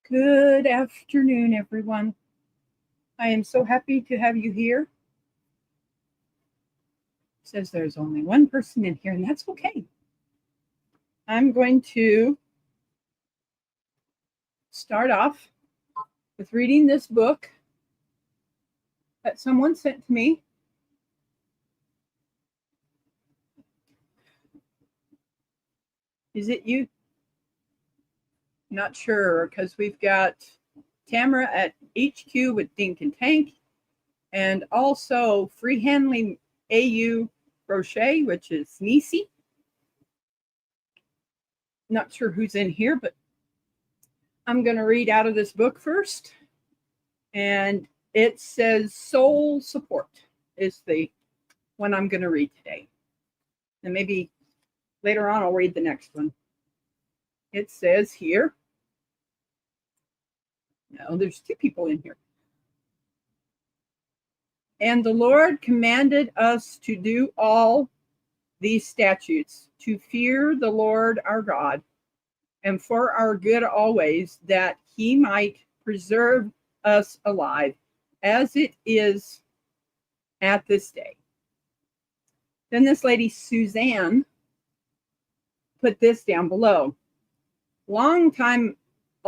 Good afternoon, everyone. I am so happy to have you here. It says there's only one person in here, and that's okay. I'm going to start off with reading this book that someone sent to me. Is it you? Not sure, because we've got Tamara at HQ with Dink and Tank, and also Free Handling AU Crochet, which is Nisi. Not sure who's in here, but I'm going to read out of this book first. And it says Soul Support is the one I'm going to read today. And maybe later on I'll read the next one. It says here, no, there's two people in here. And the Lord commanded us to do all these statutes, to fear the Lord our God, and for our good always, that he might preserve us alive, as it is at this day. Then this lady, Suzanne, put this down below.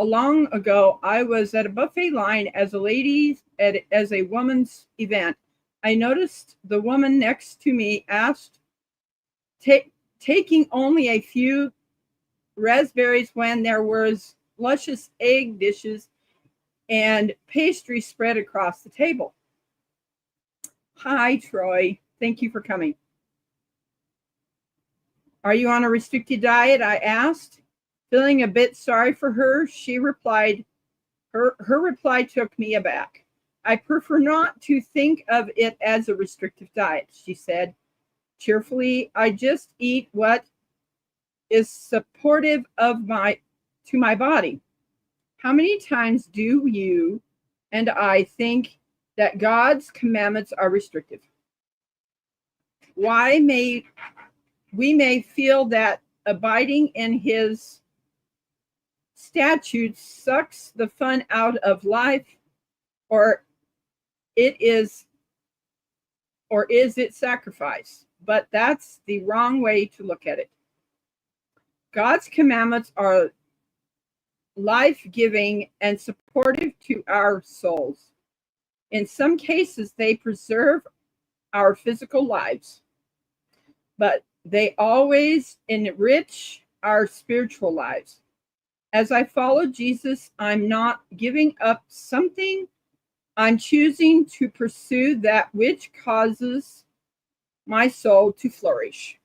Long ago, I was at a buffet line as a woman's event. I noticed the woman next to me asked, taking only a few raspberries when there was luscious egg dishes and pastry spread across the table. Hi, Troy. Thank you for coming. Are you on a restricted diet? I asked. Feeling a bit sorry for her, she replied. Her reply took me aback. I prefer not to think of it as a restrictive diet, she said cheerfully. I just eat what is supportive of to my body. How many times do you and I think that God's commandments are restrictive? We may feel that abiding in his statutes sucks the fun out of life, or is it sacrifice? But that's the wrong way to look at it. God's commandments are life-giving and supportive to our souls. In some cases, they preserve our physical lives, but they always enrich our spiritual lives. As I follow Jesus, I'm not giving up something. I'm choosing to pursue that which causes my soul to flourish.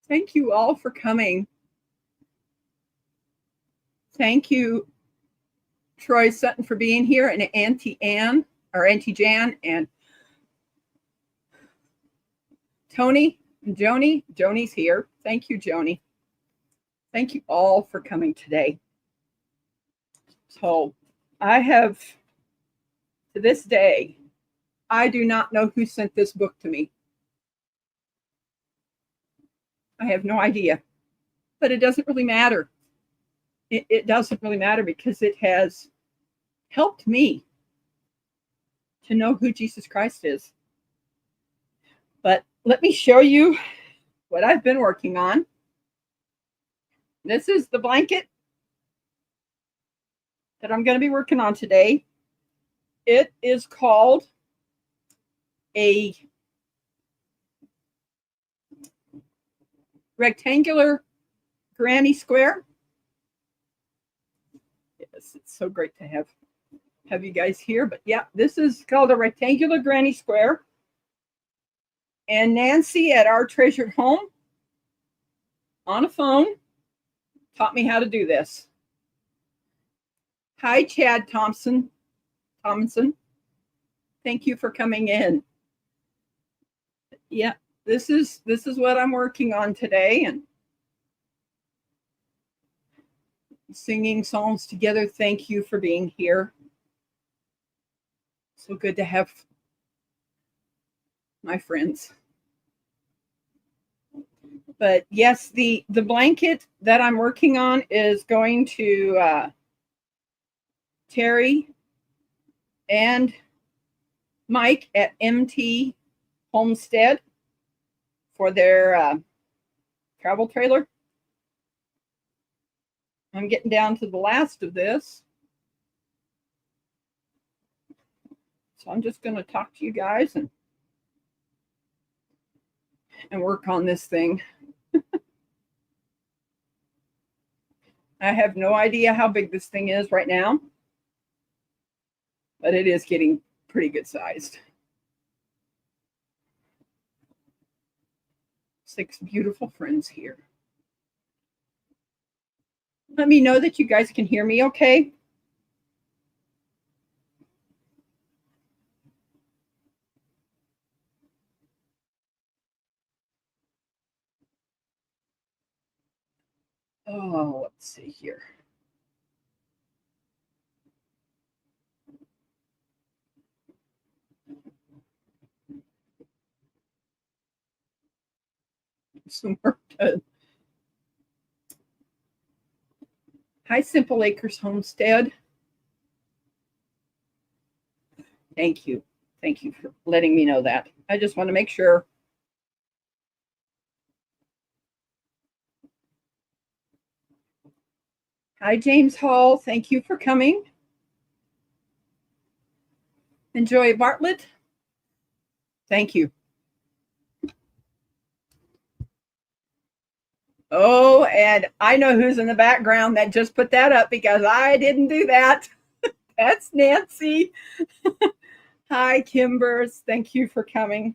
Thank you all for coming. Thank you, Troy Sutton, for being here, and Auntie Ann, or Auntie Jan, and Tony and Joni. Joni's here. Thank you, Joni. Thank you all for coming today. So I have, to this day, I do not know who sent this book to me. I have no idea, but it doesn't really matter. It doesn't really matter, because it has helped me to know who Jesus Christ is. But let me show you what I've been working on. This is the blanket that I'm going to be working on today. It is called a rectangular granny square. Yes, it's so great to have you guys here. But yeah, this is called a rectangular granny square. And Nancy at Our Treasured Home on a phone taught me how to do this. Hi, Chad Tomlinson. Thank you for coming in. Yeah, this is what I'm working on today, and singing psalms together. Thank you for being here. So good to have my friends. But yes, the blanket that I'm working on is going to Terry and Mike at MT Homestead for their travel trailer. I'm getting down to the last of this. So I'm just going to talk to you guys and work on this thing. I have no idea how big this thing is right now, but it is getting pretty good sized. 6 beautiful friends here. Let me know that you guys can hear me okay. Oh, let's see here. Some work done. Hi, Simple Acres Homestead. Thank you. Thank you for letting me know that. I just want to make sure. Hi, James Hall. Thank you for coming. Enjoy Bartlett. Thank you. Oh, and I know who's in the background that just put that up because I didn't do that. That's Nancy. Hi, Kimbers. Thank you for coming.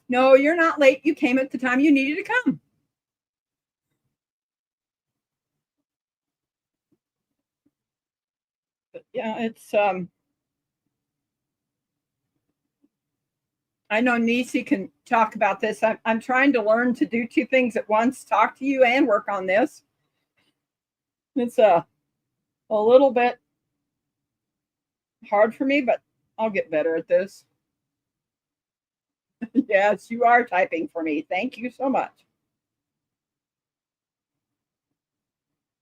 No, you're not late. You came at the time you needed to come. But yeah, it's I know Nisi can talk about this. I'm trying to learn to do 2 things at once, talk to you and work on this. It's a little bit hard for me, but I'll get better at this. Yes, you are typing for me. Thank you so much.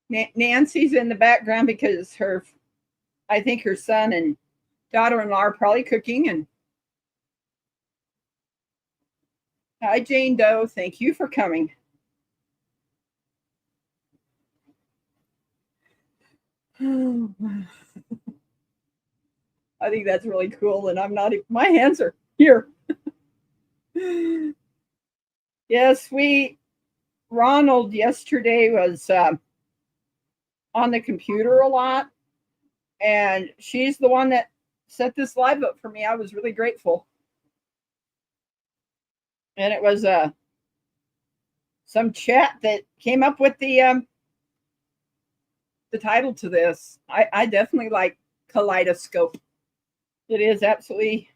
Nancy's in the background because I think her son and daughter-in-law are probably cooking. And hi, Jane Doe. Thank you for coming. I think that's really cool. And I'm not, my hands are here. Yes, Ronald yesterday was on the computer a lot. And she's the one that set this live up for me. I was really grateful. And it was some chat that came up with the title to this. I definitely like Kaleidoscope. It is absolutely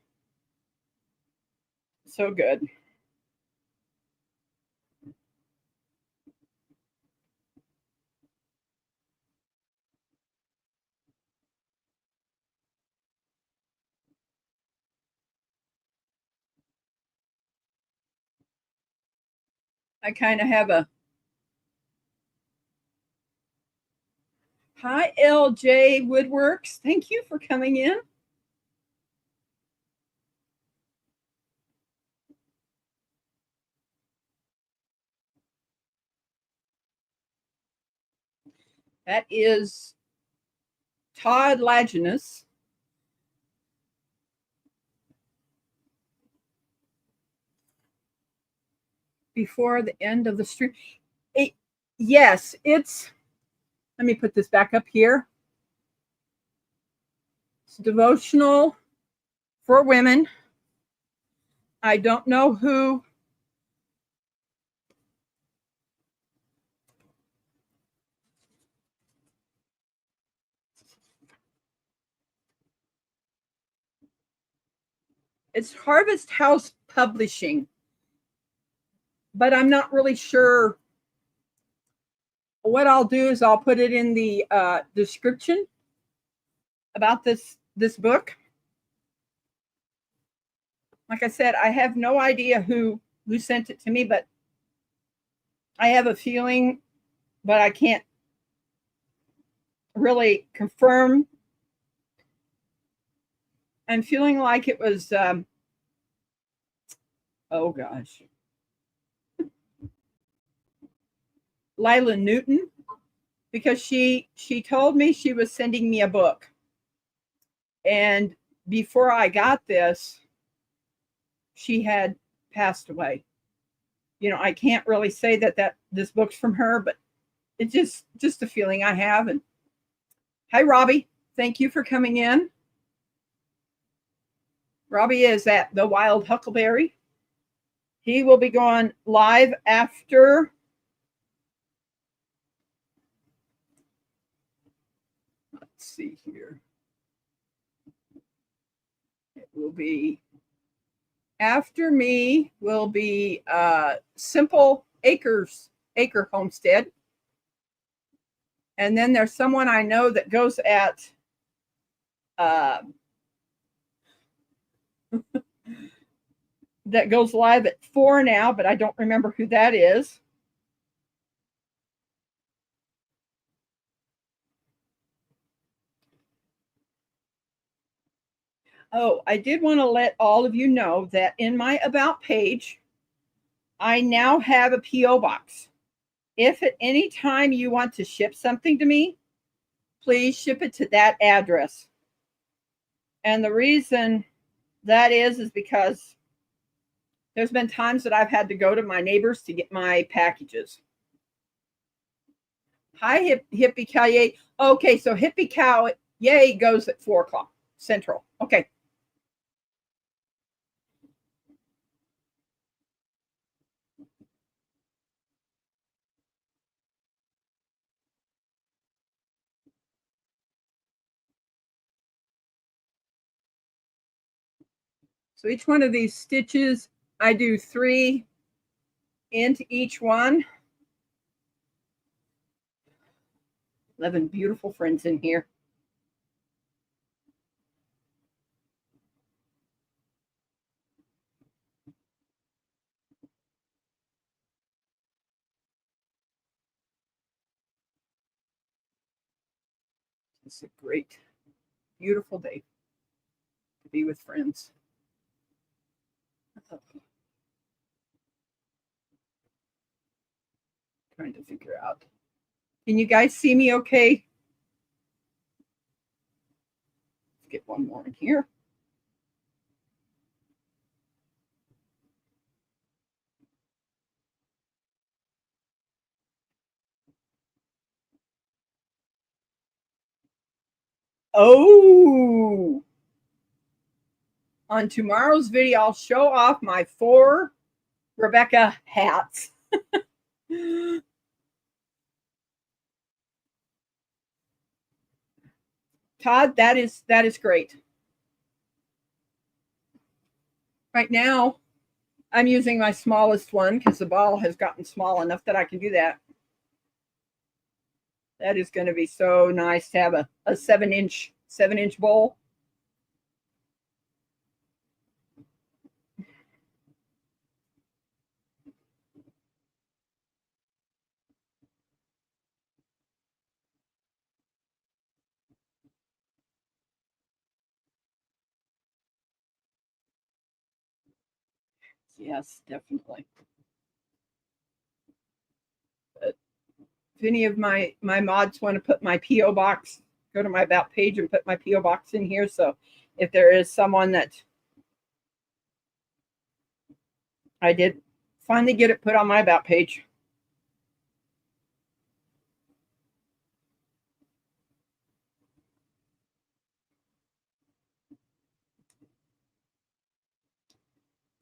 so good. I kind of have a hi, LJ Woodworks. Thank you for coming in. That is Todd Laginus. Before the end of the stream. Yes, it's, let me put this back up here. It's devotional for women. I don't know who. It's Harvest House Publishing, but I'm not really sure. What I'll do is I'll put it in the description about this book. like I said, I have no idea who sent it to me, but I have a feeling, but I can't really confirm. I'm feeling like it was, oh gosh, Lila Newton, because she told me she was sending me a book, and before I got this, she had passed away. You know, I can't really say that this book's from her, but it's just a feeling I have. And hi, Robbie. Thank you for coming in. Robbie is at the Wild Huckleberry. He will be going live after. Let's see here. It will be after me. Will be Simple Acre Homestead, and then there's someone I know that goes at. Uh, that goes live at 4 now, but I don't remember who that is. Oh, I did want to let all of you know that in my About page, I now have a P.O. box. If at any time you want to ship something to me, please ship it to that address. And the reason that is because there's been times that I've had to go to my neighbors to get my packages. Hi, Hippie Cow Yay. Okay, so Hippie Cow Yay goes at 4 o'clock Central. Okay. So each one of these stitches, I do 3 into each one. 11 beautiful friends in here. It's a great, beautiful day to be with friends. Trying to figure out. Can you guys see me okay? Let's get one more in here. Oh, on tomorrow's video, I'll show off my 4 Rebecca hats. Todd, that is great. Right now, I'm using my smallest one because the ball has gotten small enough that I can do that. That is going to be so nice to have a 7-inch bowl. Yes, definitely. But if any of my mods want to put my P.O. box, go to my About page and put my P.O. box in here. So if there is someone that I did finally get it put on my About page.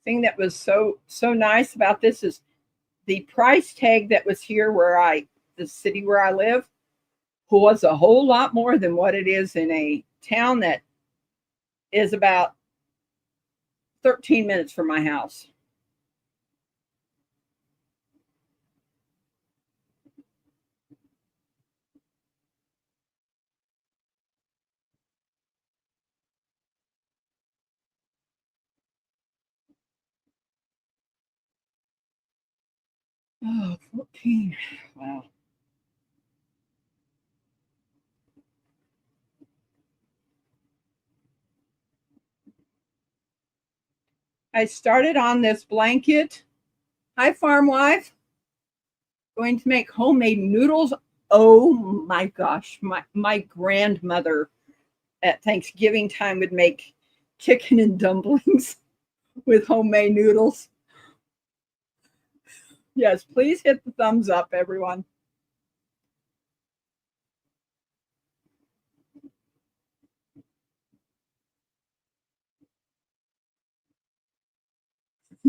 Thing that was so nice about this is the price tag that was here the city where I live was a whole lot more than what it is in a town that is about 13 minutes from my house. Oh, 14. Wow. I started on this blanket. Hi, farm wife. Going to make homemade noodles. Oh my gosh. My grandmother at Thanksgiving time would make chicken and dumplings with homemade noodles. Yes, please hit the thumbs up, everyone.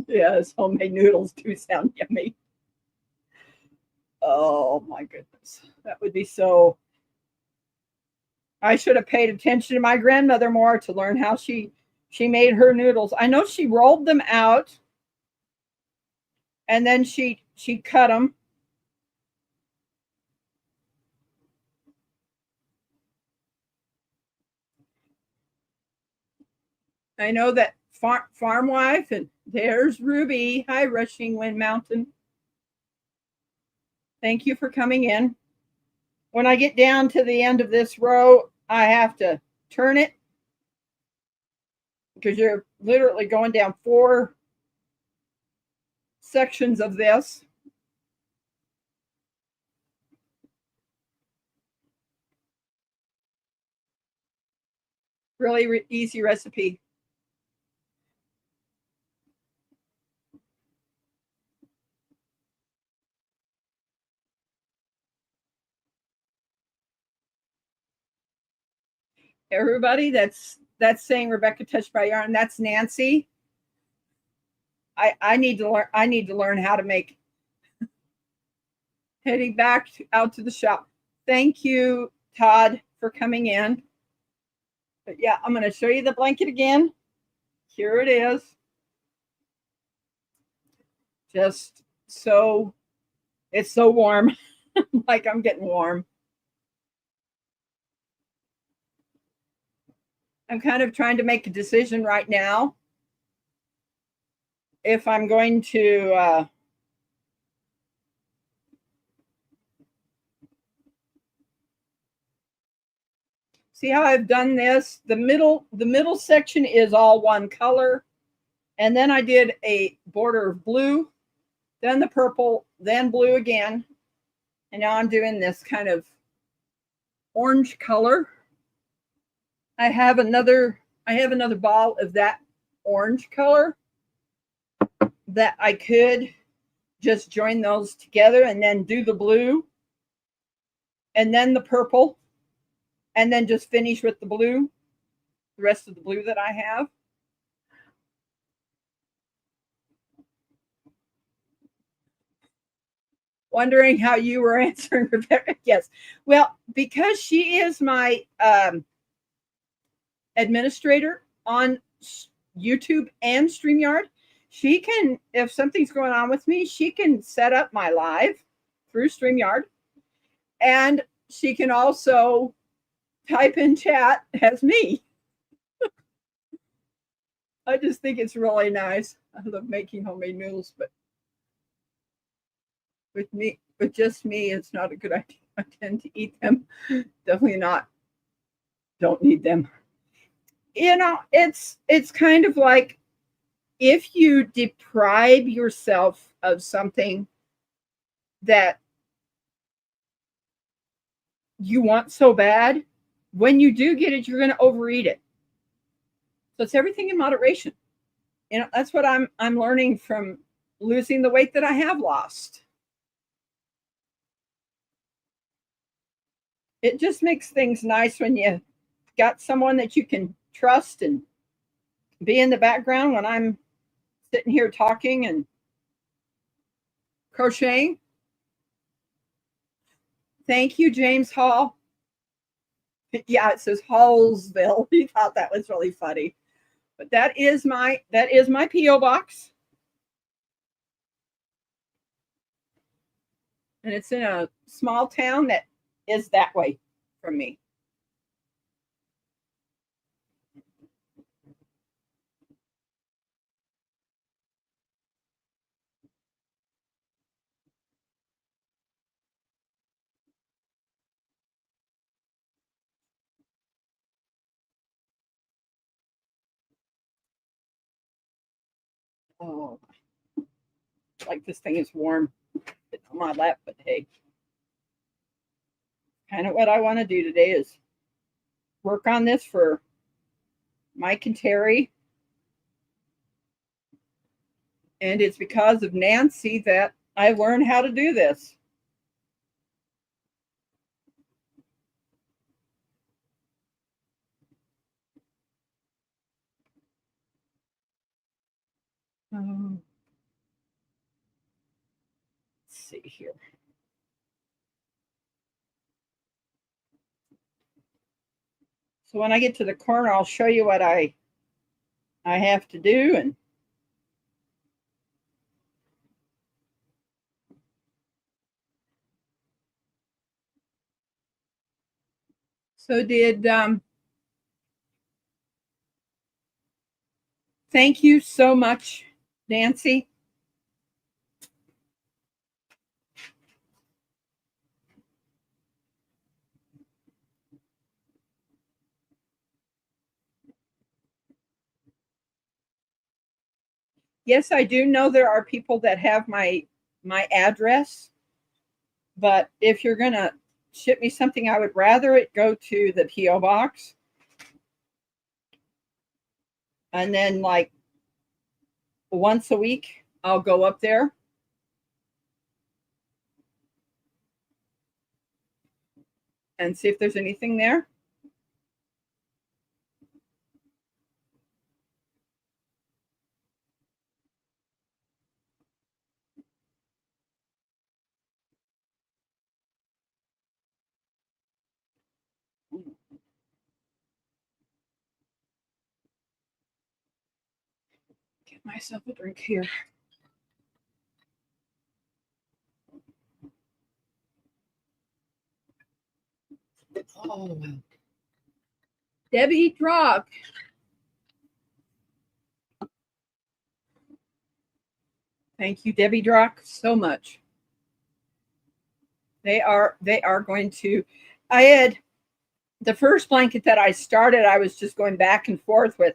Yes, homemade noodles do sound yummy. Oh my goodness. That would be so. I should have paid attention to my grandmother more to learn how she made her noodles. I know she rolled them out and then she cut them. I know that farm wife, and there's Ruby. Hi, Rushing Wind Mountain. Thank you for coming in. When I get down to the end of this row, I have to turn it because you're literally going down 4 sections of this. Really easy recipe. Everybody that's saying Rebecca touched by yarn, that's Nancy. I need to learn how to make. Heading back out to the shop. Thank you, Todd, for coming in. But yeah, I'm going to show you the blanket again. Here it is. Just so it's so warm. Like I'm getting warm. I'm kind of trying to make a decision right now if I'm going to see how I've done this. The middle section is all one color, and then I did a border of blue, then the purple, then blue again, and now I'm doing this kind of orange color. I have another ball of that orange color that I could just join those together and then do the blue and then the purple and then just finish with the blue, the rest of the blue that I have. Wondering how you were answering Rebecca. Yes. Well, because she is my administrator on YouTube and StreamYard, she can, if something's going on with me, she can set up my live through StreamYard. And she can also type in chat as me. I just think it's really nice. I love making homemade noodles, but with just me, it's not a good idea. I tend to eat them. Definitely not. Don't need them. It's kind of like if you deprive yourself of something that you want so bad, when you do get it, you're going to overeat it. So it's everything in moderation. That's what I'm learning from losing the weight that I have lost. It just makes things nice when you got someone that you can trust and be in the background when I'm sitting here talking and crocheting. Thank you, James Hall. Yeah, it says Hallsville. He thought that was really funny. But that is my P.O. box. And it's in a small town that is that way from me. Oh, like this thing is warm. It's on my lap, but hey, kind of what I want to do today is work on this for Mike and Terry. And it's because of Nancy that I learned how to do this. Let's see here. So when I get to the corner, I'll show you what I have to do. And so thank you so much, Nancy. Yes, I do know there are people that have my address, but if you're gonna ship me something, I would rather it go to the P.O. box. And then like once a week, I'll go up there and see if there's anything there. Get myself a drink here. Oh, Debbie Drock. Thank you, Debbie Drock, so much. They are going to. I had the first blanket that I started. I was just going back and forth with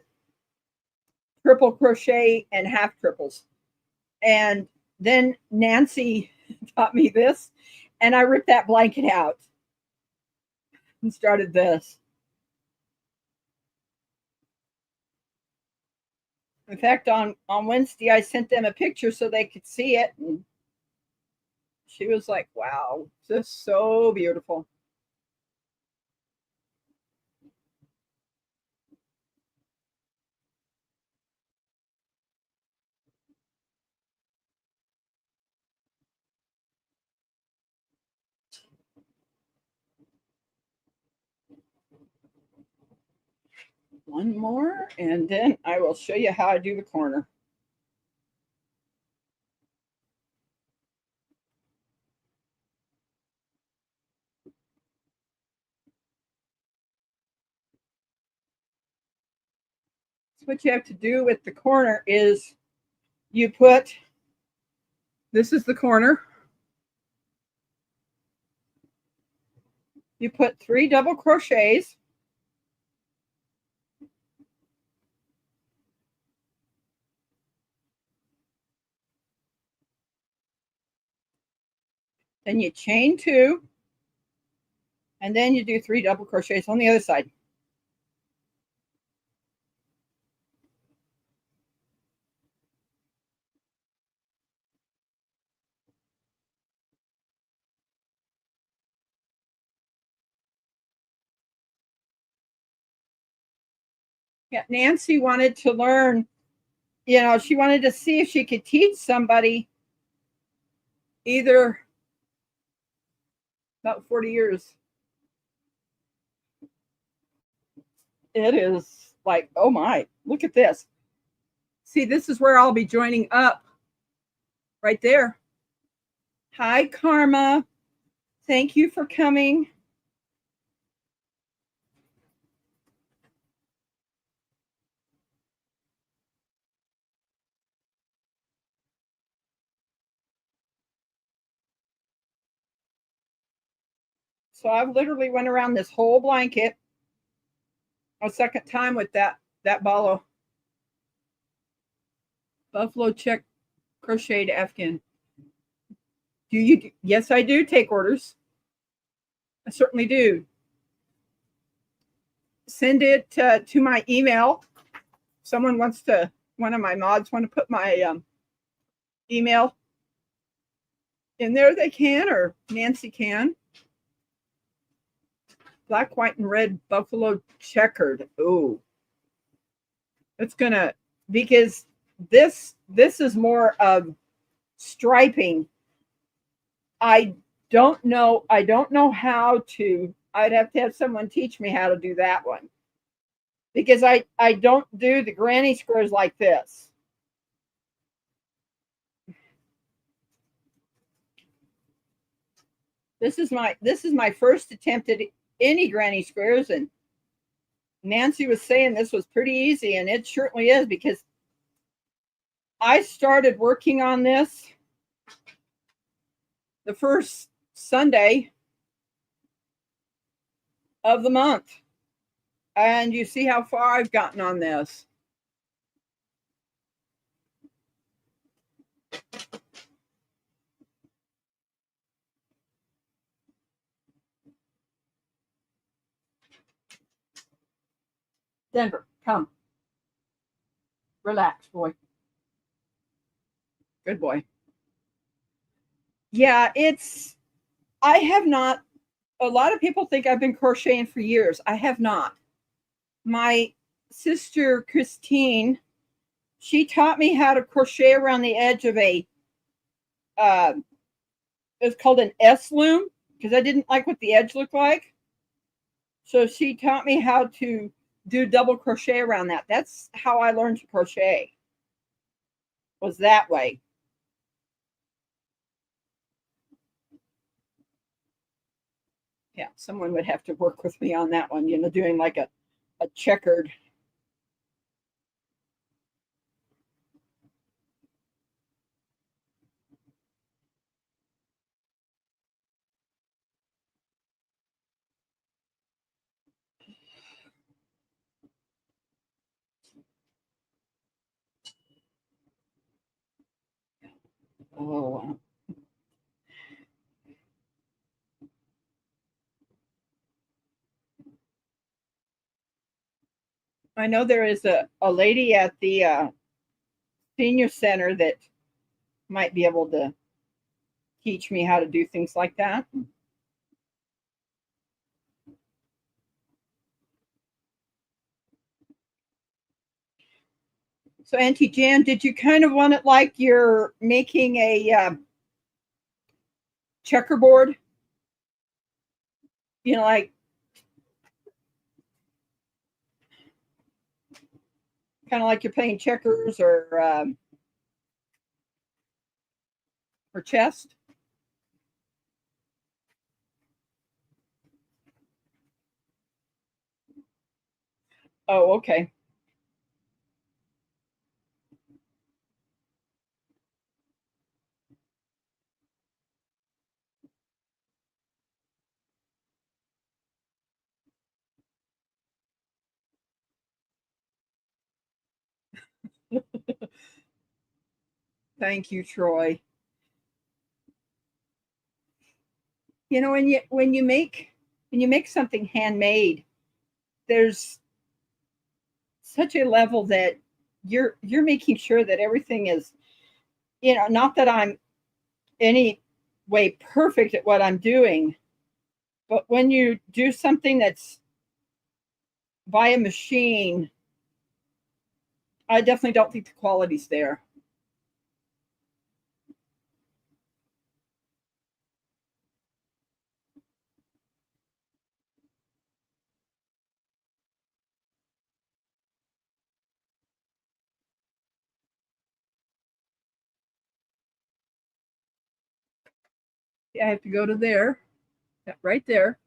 triple crochet and half triples, and then Nancy taught me this, and I ripped that blanket out and started this. In fact, on Wednesday, I sent them a picture so they could see it. And she was like, wow, this is so beautiful. One more, and then I will show you how I do the corner. So what you have to do with the corner is you put, this is the corner. You put 3 double crochets. Then you chain 2. And then you do 3 double crochets on the other side. Yeah, Nancy wanted to learn, she wanted to see if she could teach somebody either about 40 years. It is like, oh my, look at this. See, this is where I'll be joining up right there. Hi, Karma. Thank you for coming. So I've literally went around this whole blanket a second time with that ball Buffalo check crocheted Afghan. Do you? Yes, I do take orders. I certainly do. Send it to my email. Someone wants to, one of my mods want to put my email in there, they can, or Nancy can. Black, white, and red buffalo checkered. Ooh, it's gonna, because this is more of striping. I don't know how to. I'd have to have someone teach me how to do that one, because I don't do the granny squares like this. This is my first attempt at any granny squares, and Nancy was saying this was pretty easy, and it certainly is, because I started working on this the first Sunday of the month, and you see how far I've gotten on this. Denver, come. Relax, boy. Good boy. Yeah, I have not, a lot of people think I've been crocheting for years. I have not. My sister, Christine, she taught me how to crochet around the edge of uh, it's called an S loom, because I didn't like what the edge looked like. So she taught me how to do double crochet around that. That's how I learned to crochet, was that way. Yeah, someone would have to work with me on that one, doing like a checkered. Oh, I know there is a lady at the senior center that might be able to teach me how to do things like that. So, Auntie Jan, did you kind of want it like you're making a checkerboard? Like kind of like you're playing checkers or chess? Oh, okay. Thank you, Troy. When you make something handmade, there's such a level that you're making sure that everything is, not that I'm any way perfect at what I'm doing, but when you do something that's by a machine, I definitely don't think the quality's there. Yeah, I have to go to there, right there.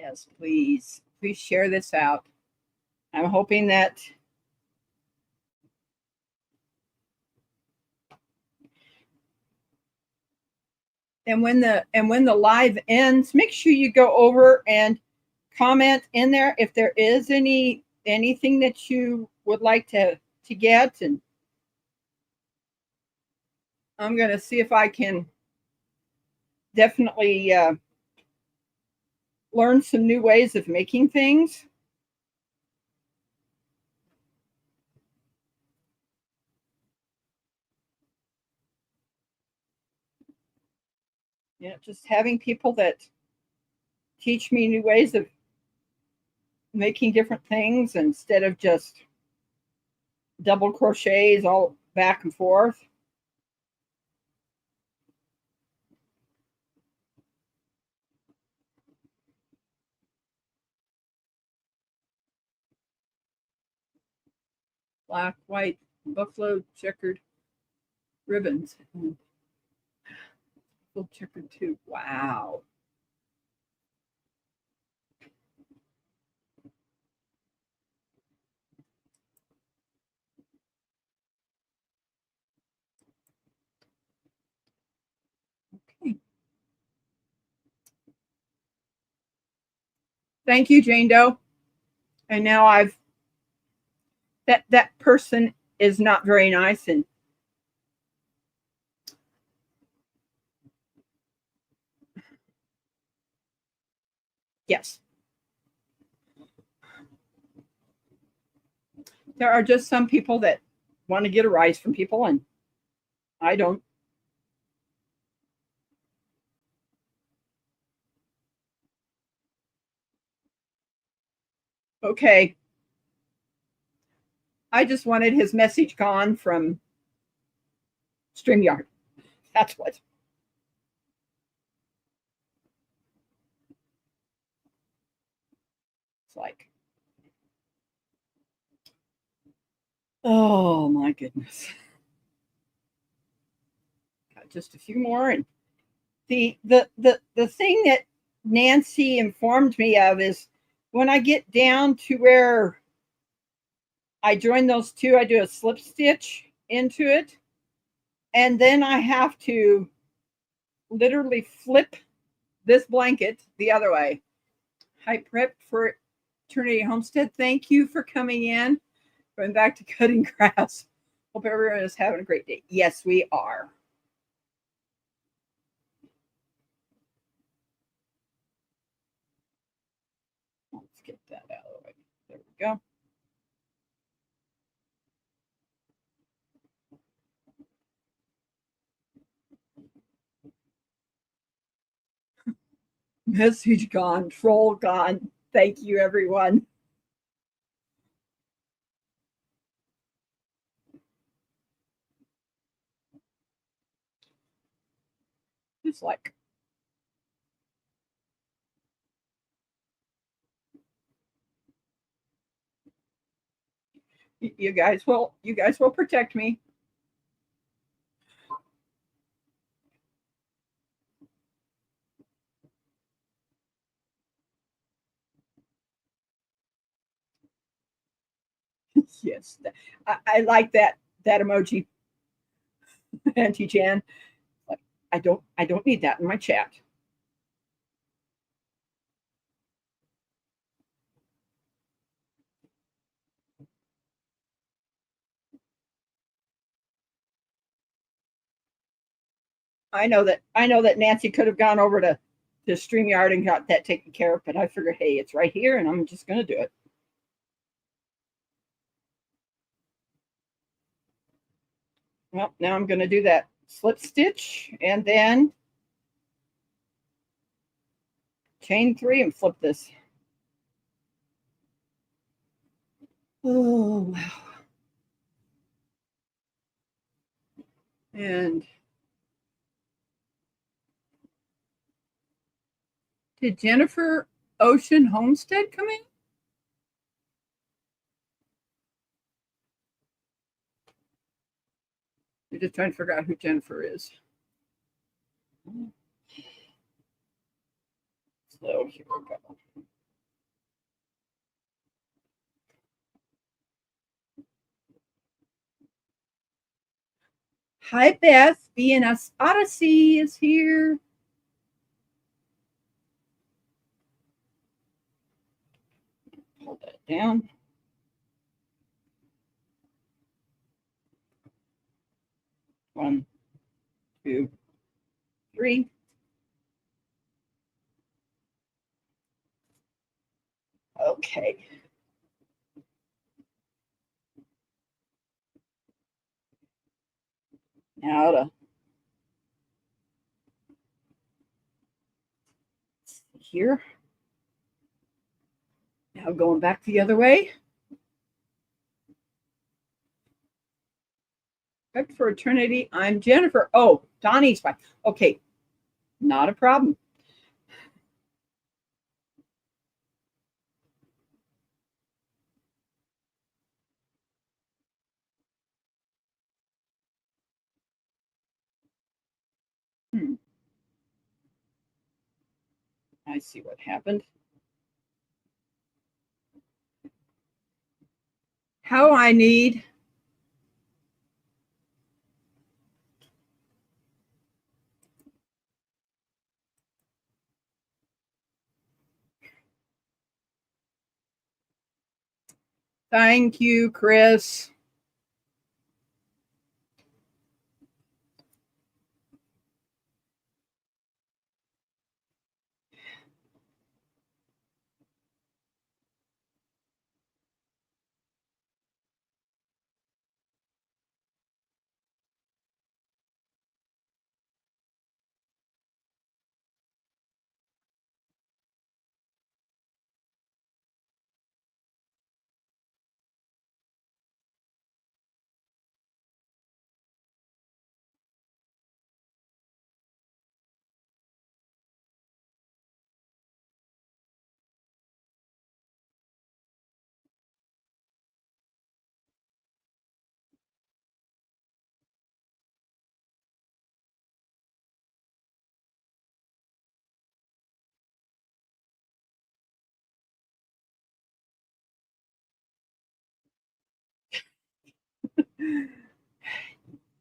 Yes, please. Please share this out. I'm hoping that and when the live ends, make sure you go over and comment in there if there is anything that you would like to get, and I'm going to see if I can definitely learn some new ways of making things. Just having people that teach me new ways of making different things instead of just double crochets all back and forth. Black, white, buffalo checkered ribbons. Buffalo checkered too. Wow. Okay. Thank you, Jane Doe. And now that person is not very nice, and yes, there are just some people that want to get a rise from people, and I don't. Okay. I just wanted his message gone from StreamYard. That's what. It's like. Oh my goodness. Got just a few more, and the thing that Nancy informed me of is when I get down to where I join those two, I do a slip stitch into it, and then I have to literally flip this blanket the other way. Hi, prep for Eternity Homestead. Thank you for coming in. Going back to cutting grass. Hope everyone is having a great day. Yes, we are. Let's get that out of the way. There we go. Message gone, troll gone. Thank you, everyone. It's like you guys will protect me. Yes, I like that emoji, Auntie Jan. Like, I don't need that in my chat. I know that Nancy could have gone over to StreamYard and got that taken care of, but I figured, hey, it's right here, and I'm just going to do it. Well, now I'm going to do that slip stitch and then chain 3 and flip this. Oh, wow. And did Jennifer Ocean Homestead come in? I'm just trying to figure out who Jennifer is. So here we go. Hi, Beth. BNS Odyssey is here. Hold that down. One, two, three. Okay. Now to here. Now going back the other way. Respect for eternity. I'm Jennifer. Oh, Donnie's fine. Okay. Not a problem. I see what happened. How I need Thank you, Chris.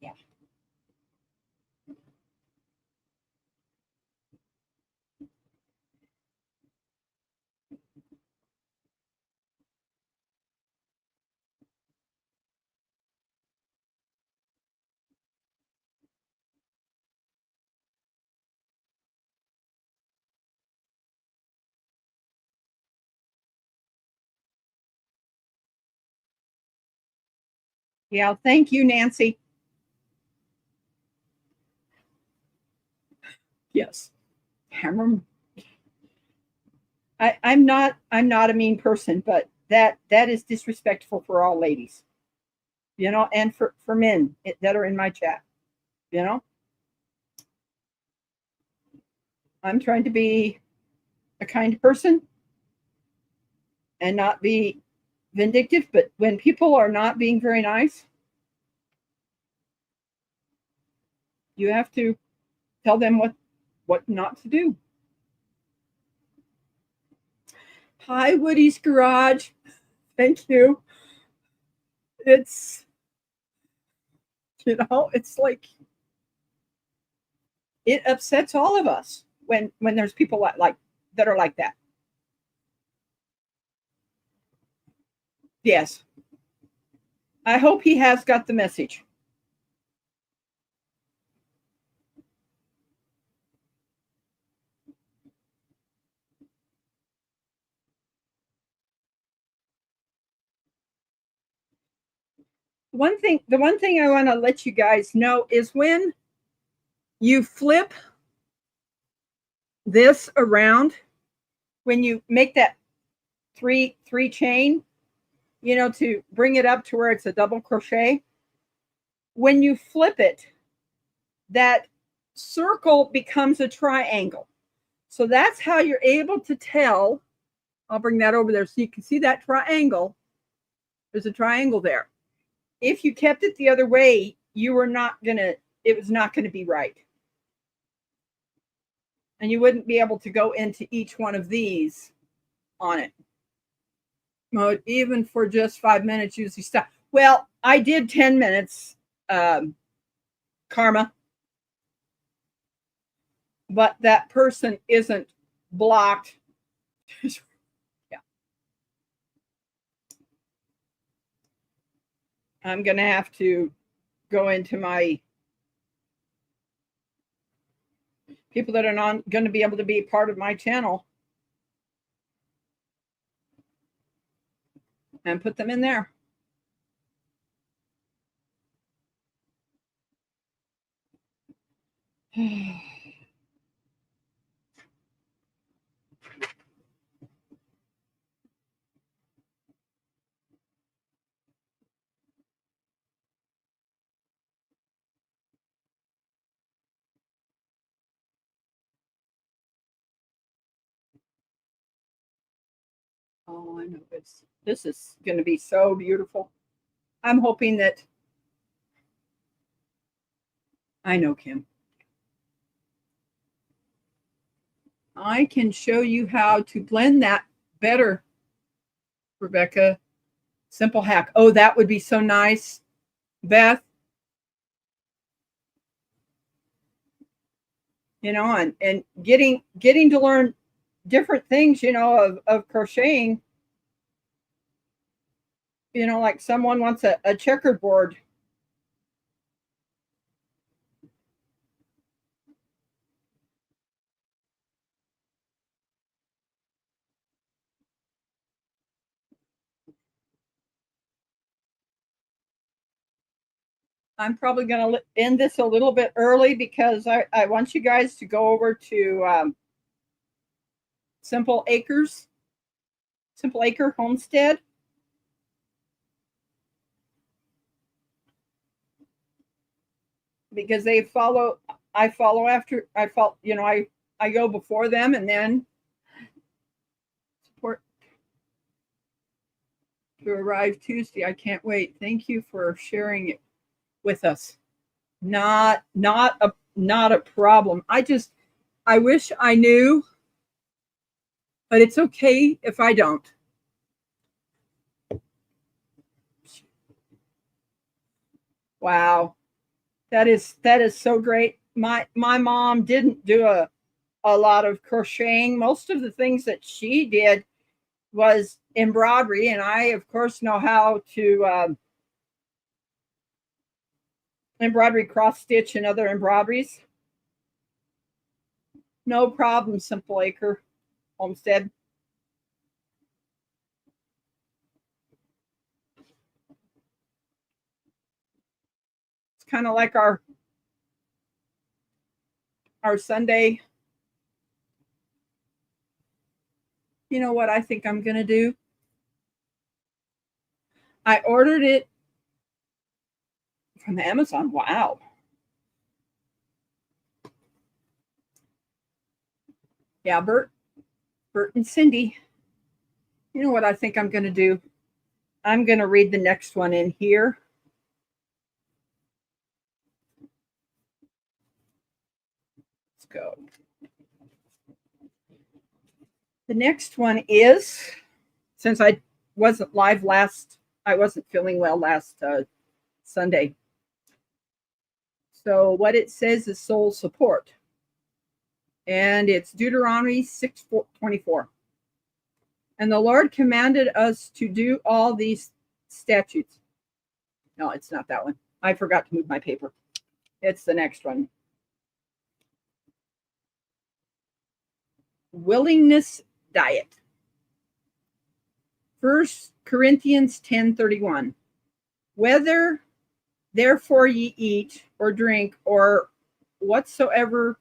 Yeah. Yeah, thank you, Nancy. Yes. Hammer. I'm not a mean person, but that is disrespectful for all ladies, and for men that are in my chat. You know, I'm trying to be a kind person and not be vindictive, but when people are not being very nice, you have to tell them what not to do. Hi, Woody's Garage. Thank you. It's it's like it upsets all of us when there's people like that are like that. Yes. I hope he has got the message. The one thing I want to let you guys know is when you flip this around, when you make that three chain, to bring it up to where it's a double crochet, when you flip it, that circle becomes a triangle. So that's how you're able to tell. I'll bring that over there so you can see that triangle. There's a triangle there. If you kept it the other way, it was not going to be right. And you wouldn't be able to go into each one of these on it. Mode, even for just 5 minutes, usually stop. Well, I did 10 minutes karma, but that person isn't blocked. Yeah. I'm going to have to go into my people that are not going to be able to be part of my channel and put them in there. Oh, I know this is going to be so beautiful. I'm hoping that I know Kim. I can show you how to blend that better, Rebecca. Simple hack. Oh, that would be so nice, Beth. You know, and getting to learn different things, you know, of crocheting. You know, like someone wants a checkerboard. I'm probably going to end this a little bit early because I want you guys to go over to Simple Acre Homestead. Because I follow after, you know, I go before them and then support to arrive Tuesday. I can't wait. Thank you for sharing it with us. Not a problem. I wish I knew, but it's okay if I don't. Wow. That is so great. My mom didn't do a lot of crocheting. Most of the things that she did was embroidery, and I of course know how to embroidery, cross stitch, and other embroideries. No problem, Simple Acre Homestead. It's kind of like our Sunday. You know what I think I'm going to do? I ordered it from Amazon. Wow. Yeah, Bert and Cindy. You know what I think I'm going to do? I'm going to read the next one in here. Let's go. The next one is, since I wasn't live I wasn't feeling well last Sunday. So what it says is soul support. And it's Deuteronomy 6:24. And the Lord commanded us to do all these statutes. No, it's not that one. I forgot to move my paper. It's the next one. Willingness diet. 1 Corinthians 10:31. Whether therefore ye eat or drink or whatsoever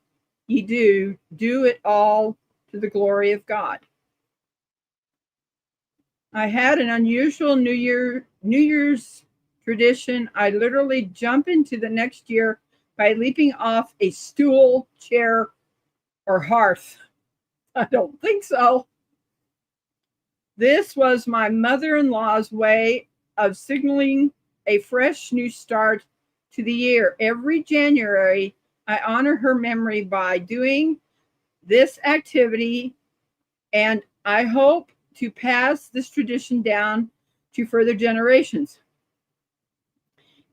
ye do, do it all to the glory of God. I had an unusual New Year's tradition. I literally jump into the next year by leaping off a stool, chair, or hearth. I don't think so. This was my mother-in-law's way of signaling a fresh new start to the year. Every January, I honor her memory by doing this activity, and I hope to pass this tradition down to further generations.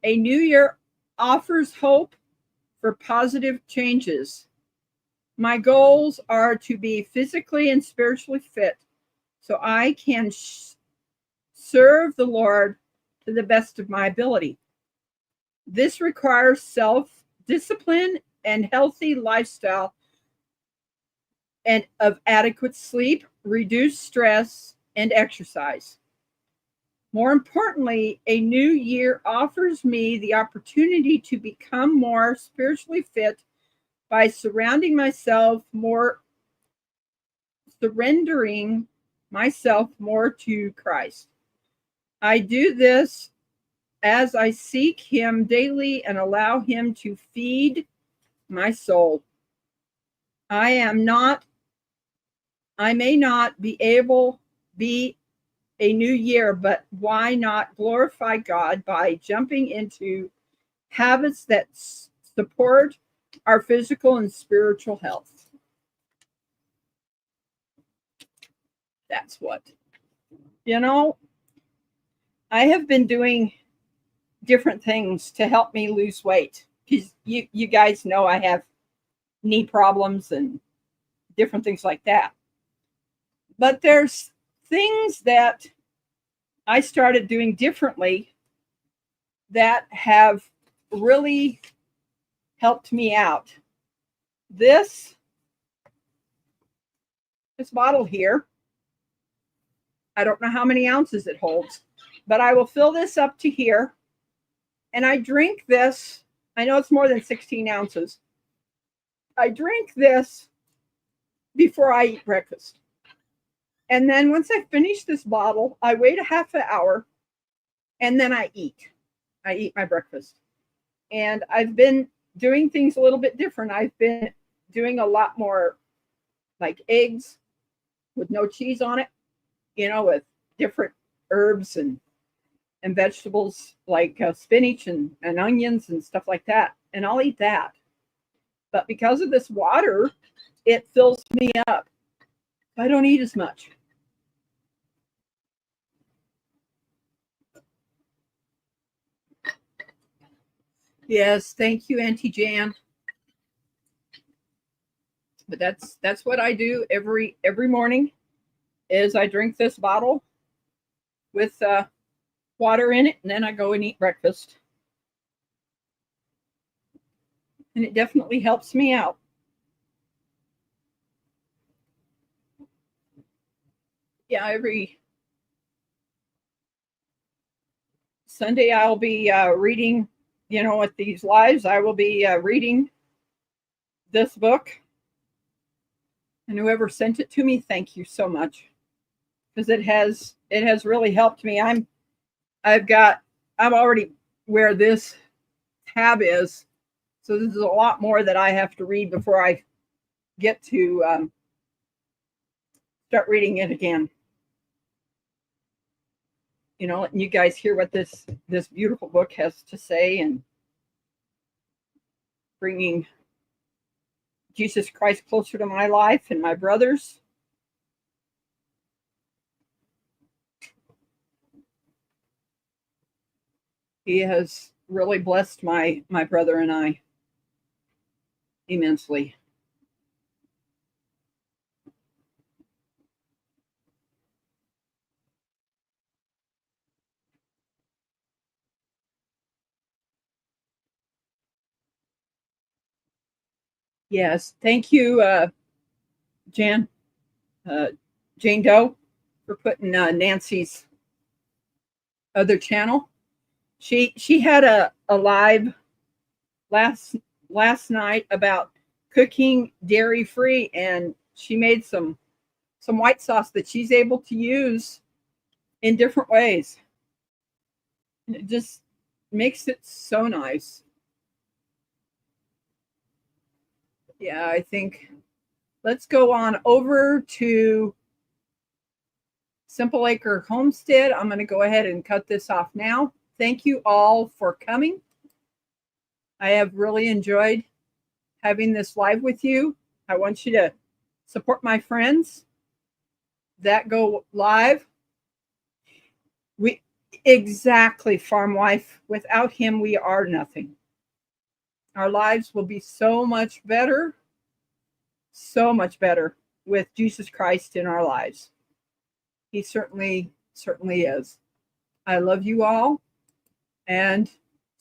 A new year offers hope for positive changes. My goals are to be physically and spiritually fit so I can serve the Lord to the best of my ability. This requires self-discipline and healthy lifestyle and of adequate sleep, reduced stress, and exercise. More importantly, a new year offers me the opportunity to become more spiritually fit by surrendering myself more to Christ. I do this as I seek him daily and allow him to feed my soul. I may not be a new year, but why not glorify God by jumping into habits that support our physical and spiritual health? That's what. I have been doing different things to help me lose weight, because you guys know I have knee problems and different things like that. But there's things that I started doing differently that have really helped me out. This bottle here, I don't know how many ounces it holds, but I will fill this up to here, and I drink this. I know it's more than 16 ounces. I drink this before I eat breakfast. And then once I finish this bottle, I wait a half an hour, and then I eat. I eat my breakfast. And I've been doing things a little bit different. I've been doing a lot more like eggs with no cheese on it, with different herbs and vegetables like spinach and onions and stuff like that. And I'll eat that. But because of this water, it fills me up. I don't eat as much. Yes, thank you, Auntie Jan. But that's what I do every morning, is I drink this bottle with water in it, and then I go and eat breakfast. And it definitely helps me out. Yeah, every Sunday I'll be reading, with these lives, I will be reading this book. And whoever sent it to me, thank you so much, because it has really helped me. I'm already where this tab is, so this is a lot more that I have to read before I get to start reading it again. Letting you guys hear what this beautiful book has to say, and bringing Jesus Christ closer to my life and my brothers. He has really blessed my brother and I immensely. Yes, thank you, Jane Doe, for putting Nancy's other channel. She had a live last night about cooking dairy free, and she made some white sauce that she's able to use in different ways. And it just makes it so nice. Yeah, I think let's go on over to Simple Acre Homestead. I'm going to go ahead and cut this off now. Thank you all for coming. I have really enjoyed having this live with you. I want you to support my friends that go live. Exactly, Farm Wife. Without him, we are nothing. Our lives will be so much better with Jesus Christ in our lives. He certainly is. I love you all, and